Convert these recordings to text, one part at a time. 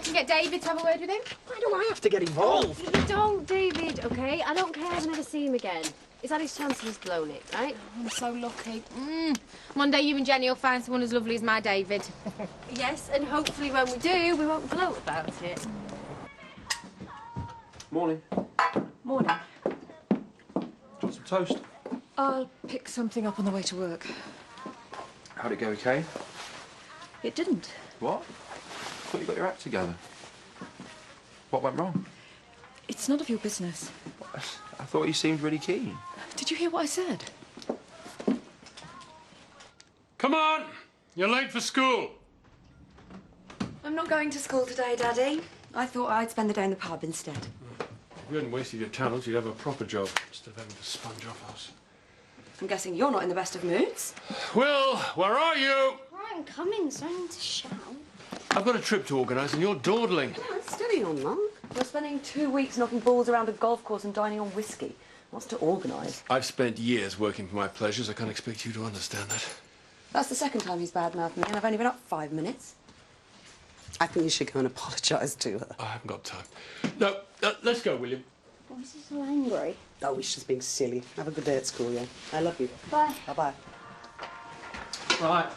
and get David to have a word with him? Why do I have to get involved? You don't, David, OK? I don't care if I never see him again. He's had his chance and he's blown it, right? I'm so lucky. One day you and Jenny will find someone as lovely as my David. Yes, and hopefully when we do, we won't gloat about it. Morning. Morning. Do you want some toast? I'll pick something up on the way to work. How'd it go with Kane? It didn't. What? I thought you got your act together. What went wrong? It's none of your business. I thought you seemed really keen. Did you hear what I said? Come on! You're late for school. I'm not going to school today, Daddy. I thought I'd spend the day in the pub instead. If you hadn't wasted your talents, you'd have a proper job instead of having to sponge off us. I'm guessing you're not in the best of moods. Will, where are you? I'm coming, so I need to shout. I've got a trip to organise and you're dawdling. Steady on, Mum. You're spending 2 weeks knocking balls around a golf course and dining on whiskey. What's to organise? I've spent years working for my pleasures. I can't expect you to understand that. That's the second time he's badmouthed me, and I've only been up 5 minutes. I think you should go and apologise to her. I haven't got time. No, let's go, William. Why is he so angry? Oh, he's just being silly. Have a good day at school, yeah? I love you. Bye. Bye-bye. Right.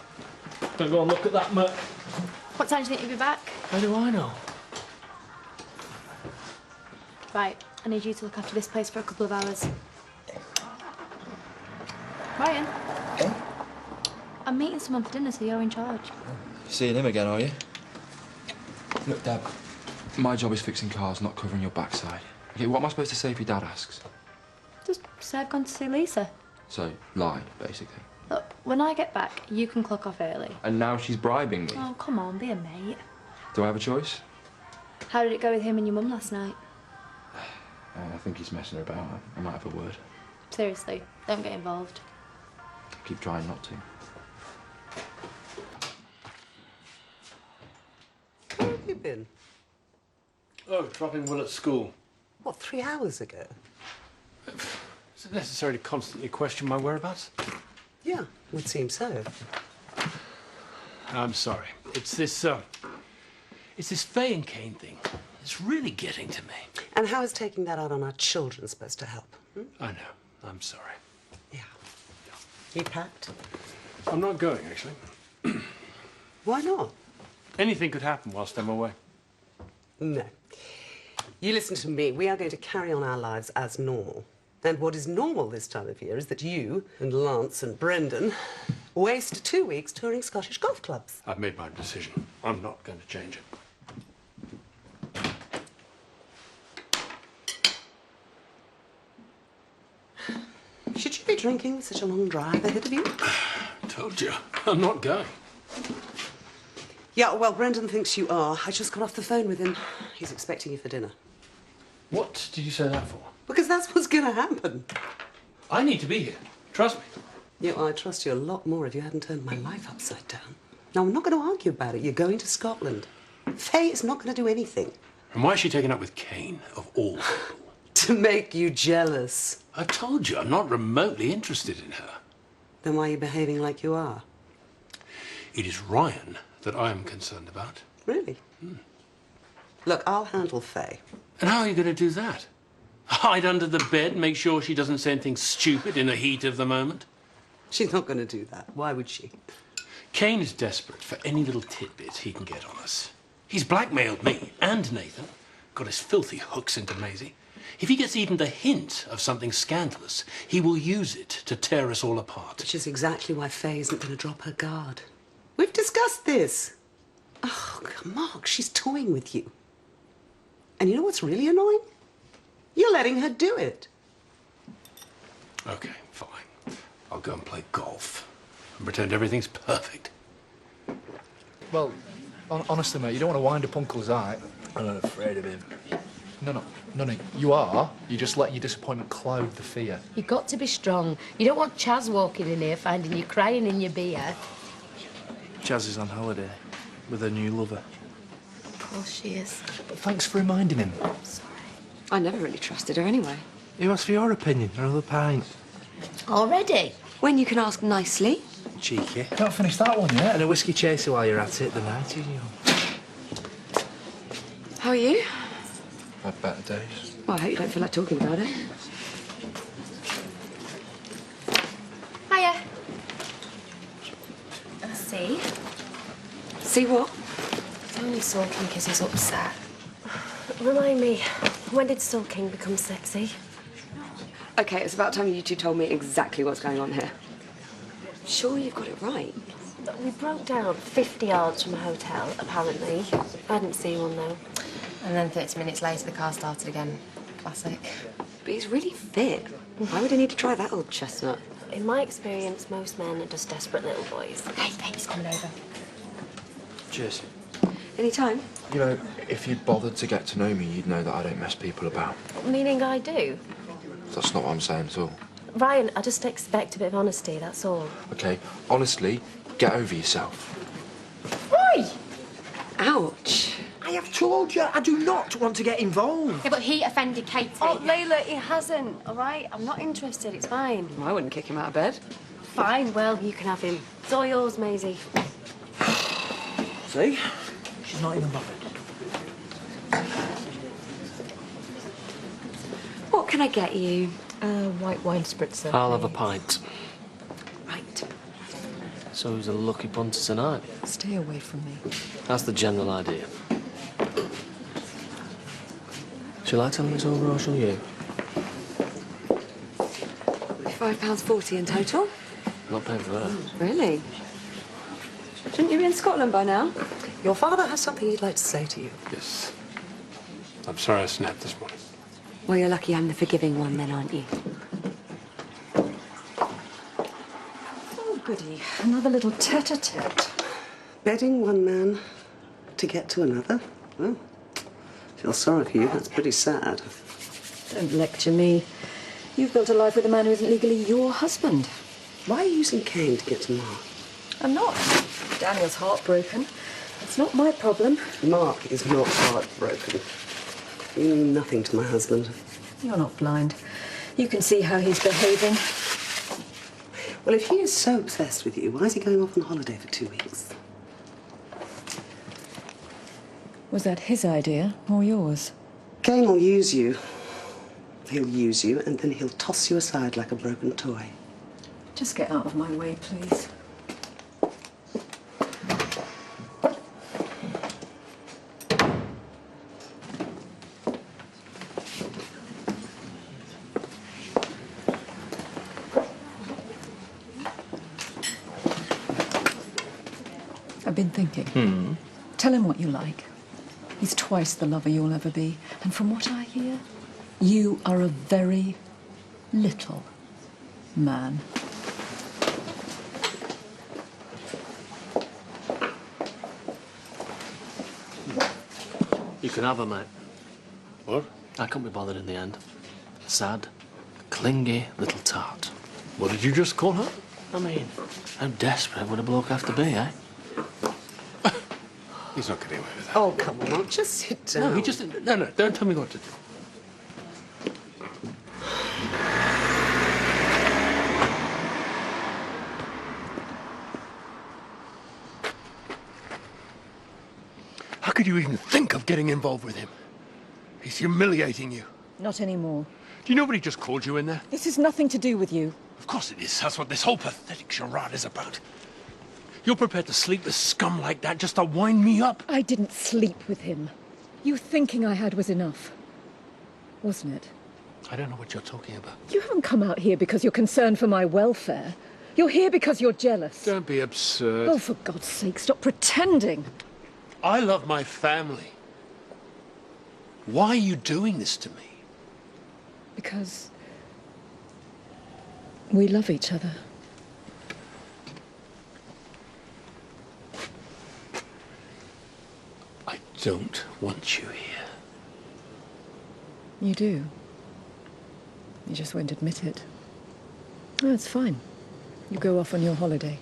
Gonna go and look at that mutt. What time do you think you'll be back? How do I know? Right, I need you to look after this place for a couple of hours. Ryan? Hey? I'm meeting someone for dinner, so you're in charge. Seeing him again, are you? Look, Dad, my job is fixing cars, not covering your backside. Okay, what am I supposed to say if your dad asks? Just say I've gone to see Lisa. So, lie, basically. Look, when I get back, you can clock off early. And now she's bribing me. Oh, come on, be a mate. Do I have a choice? How did it go with him and your mum last night? I think he's messing her about. I might have a word. Seriously, don't get involved. Keep trying not to. Where have you been? Oh, dropping Will at school. What, 3 hours ago? Is it necessary to constantly question my whereabouts? Yeah, would seem so. I'm sorry. It's this Faye and Kane thing. It's really getting to me. And how is taking that out on our children supposed to help? I know. I'm sorry. Yeah. You packed? I'm not going, actually. Why not? Anything could happen whilst I'm away. No. You listen to me. We are going to carry on our lives as normal. And what is normal this time of year is that you and Lance and Brendan waste 2 weeks touring Scottish golf clubs. I've made my decision. I'm not going to change it. Should you be drinking with such a long drive ahead of you? Told you. I'm not going. Yeah, well, Brendan thinks you are. I just got off the phone with him. He's expecting you for dinner. What did you say that for? Because that's what's going to happen. I need to be here. Trust me. Yeah, well, I'd trust you a lot more if you hadn't turned my life upside down. Now, I'm not going to argue about it. You're going to Scotland. Faye is not going to do anything. And why is she taking up with Kane, of all people? To make you jealous. I told you, I'm not remotely interested in her. Then why are you behaving like you are? It is Ryan that I am concerned about. Really? Look, I'll handle Faye. And how are you going to do that? Hide under the bed, make sure she doesn't say anything stupid in the heat of the moment? She's not going to do that. Why would she? Kane is desperate for any little tidbit he can get on us. He's blackmailed me and Nathan, got his filthy hooks into Maisie. If he gets even the hint of something scandalous, he will use it to tear us all apart. Which is exactly why Faye isn't going to drop her guard. We've discussed this. Oh, Mark, she's toying with you. And you know what's really annoying? You're letting her do it. Okay, fine. I'll go and play golf and pretend everything's perfect. Well, honestly, mate, you don't want to wind up Uncle's eye. I'm not afraid of him. No, you are. You just let your disappointment cloud the fear. You've got to be strong. You don't want Chaz walking in here finding you crying in your beer. Chaz is on holiday with her new lover. Of course she is. But thanks for reminding him. Sorry. I never really trusted her anyway. Who asked for your opinion? Another pint. Already? When you can ask nicely. Cheeky. Can't finish that one yet. And a whiskey chaser while you're at it, the night is young. How are you? Had better days. Well, I hope you don't feel like talking about it. Hiya. See? See what? It's only sulking because he's upset. Remind me, when did sulking become sexy? Okay, it's about time you two told me exactly what's going on here. Sure you've got it right? We broke down 50 yards from a hotel, apparently. I didn't see one, though. And then 30 minutes later, the car started again. Classic. But he's really fit. Why would I need to try that old chestnut? In my experience, most men are just desperate little boys. Hey, he's coming over. Cheers. Any time? You know, if you'd bothered to get to know me, you'd know that I don't mess people about. Meaning I do. That's not what I'm saying at all. Ryan, I just expect a bit of honesty, that's all. Okay, honestly, get over yourself. Why? Ouch. I have told you I do not want to get involved. Yeah, but he offended Katie. Oh, Layla, he hasn't, all right? I'm not interested, it's fine. I wouldn't kick him out of bed. Fine, well, you can have him. It's all yours, Maisie. See? She's not even bothered. What can I get you? White wine spritzer. I'll have a pint. Right. So who's a lucky punter tonight? Stay away from me. That's the general idea. Shall I tell him it's over or shall you? £5.40 in total. Not paying for that. Really? Shouldn't you be in Scotland by now? Your father has something he'd like to say to you. Yes. I'm sorry I snapped this morning. Well, you're lucky I'm the forgiving one then, aren't you? Oh, goody. Another little tete-a-tete. Bedding one man to get to another? Well, feel sorry for you. That's pretty sad. Don't lecture me. You've built a life with a man who isn't legally your husband. Why are you using Kane to get to Mark? I'm not. Daniel's heartbroken. It's not my problem. Mark is not heartbroken. You mean nothing to my husband. You're not blind. You can see how he's behaving. Well, if he is so obsessed with you, why is he going off on holiday for 2 weeks? Was that his idea or yours? Kane will use you. He'll use you, and then he'll toss you aside like a broken toy. Just get out of my way, please. I've been thinking. Tell him what you like. He's twice the lover you'll ever be. And from what I hear, you are a very little man. You can have her, mate. What? I can't be bothered in the end. Sad, clingy little tart. What did you just call her? I mean, how desperate would a bloke have to be, eh? He's not getting away with that. Oh, come on, just sit down. No, he just... No, don't tell me what to do. How could you even think of getting involved with him? He's humiliating you. Not anymore. Do you know what he just called you in there? This has nothing to do with you. Of course it is. That's what this whole pathetic charade is about. You're prepared to sleep with scum like that just to wind me up? I didn't sleep with him. You thinking I had was enough. Wasn't it? I don't know what you're talking about. You haven't come out here because you're concerned for my welfare. You're here because you're jealous. Don't be absurd. Oh, for God's sake, stop pretending. I love my family. Why are you doing this to me? Because we love each other. I don't want you here. You do. You just won't admit it. Oh, it's fine. You go off on your holiday.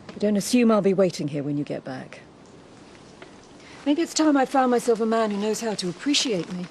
But don't assume I'll be waiting here when you get back. Maybe it's time I found myself a man who knows how to appreciate me.